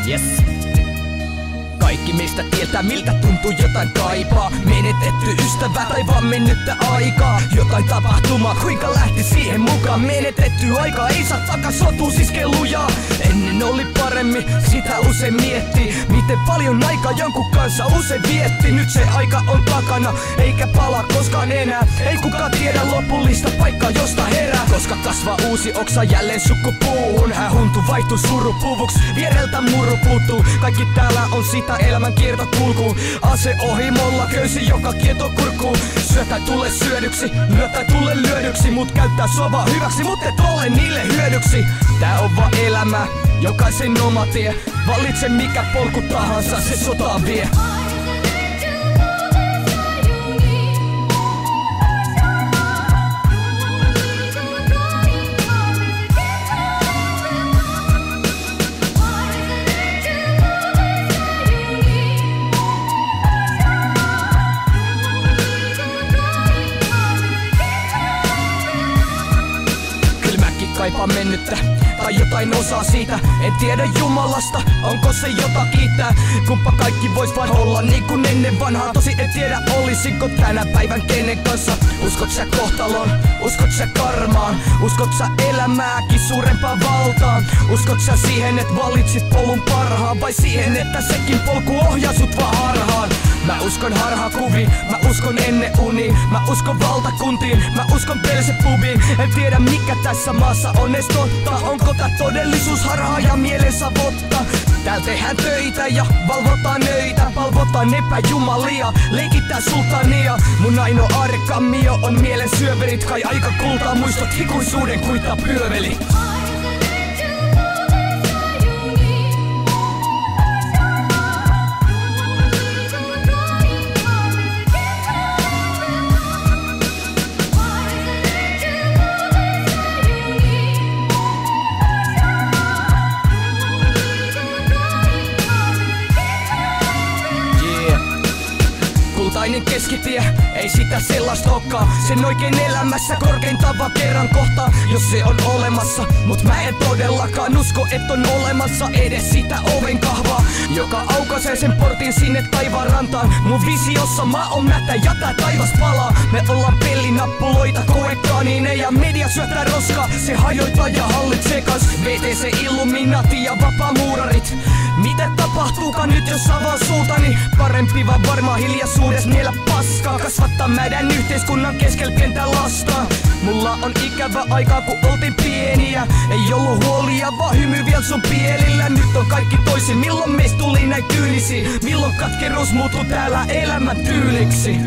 Yes. Kaikki meistä tietää, miltä tuntuu, jotain kaipaa. Menetetty ystävä tai vaan mennyttä aikaa. Jotain tapahtumaa, kuinka lähti siihen mukaan. Menetetty aika ei saa takas, otuus iskee lujaa. Ennen oli paremmin, sitä usein miettii. Miten paljon aikaa jonkun kanssa usein vietti. Nyt se aika on takana, eikä palaa koskaan enää. Ei kukaan tiedä lopullista paikkaa, josta herää. Koska kasvaa uusi oksa jälleen sukkupuuhun. Hähuntu vaihtuu surupuvuks, viereltä muru puuttuu. Kaikki täällä on sitä elämän kiertokulkuun. Ase ohimolla köysi joka kieto kurkkuun. Syö tai tule syödyksi, lyö tai tule lyödyksi. Mut käyttää sovaa hyväksi, mut et ole niille hyödyksi. Tää on vaan elämä, jokaisen oma tie. Valitse mikä polku tahansa, se sotaan vie. Kaipaa mennyttä tai jotain osaa siitä. En tiedä Jumalasta, onko se jota kiittää. Kumpa kaikki vois vain olla niin kuin ennen vanhaa. Tosi en tiedä olisinko tänä päivän kenen kanssa. Uskot sä kohtaloon, uskot sä karmaan. Uskot sä elämääkin suurempaan valtaan. Uskot sä siihen et valitsit polun parhaan. Vai siihen että sekin polku ohjaa sut vaan harhaan. Mä uskon harhakuviin, mä uskon ennen uniin. Mä uskon valtakuntiin, mä uskon pelsepubiin. En tiedä mikä tässä maassa on edes totta. Onko tää todellisuus harhaa ja mielensä votta? Täällä tehdään töitä ja valvotaan nöitä. Valvotaan epäjumalia, leikitään sultania. Mun ainoa aarekammio on mielen syöverit. Kai aika kultaa muistot ikuisuuden kuita pyöveli. Kultainen keskitie, ei sitä sellaista olekaan. Sen oikein elämässä korkeintaan vaan kerran kohtaa, jos se on olemassa. Mut mä en todellakaan usko, et on olemassa edes sitä oven kahvaa, joka aukaisee sen portin sinne taivaan rantaan. Mun visiossa mä oon mätä ja tää taivas palaa. Me ollaan pelinappuloita, koekaniineja ja media syöttää roskaa. Se hajoittaa ja hallitsee kans VTC, Illuminati ja vapaamuurarit. Mitä tapahtuukaan nyt jos avaa suutani? Parempi vaan varmaan hiljaisuudessa niellä paskaa. Kasvattaa mädän yhteiskunnan keskellä pientä lasta. Mulla on ikävä aikaa kun oltiin pieniä. Ei ollut huolia vaan hymy viel sun pielillä. Nyt on kaikki toisin, milloin meistä tuli näin tyylisiä? Milloin katkeruus muuttui täällä elämän tyyliksi?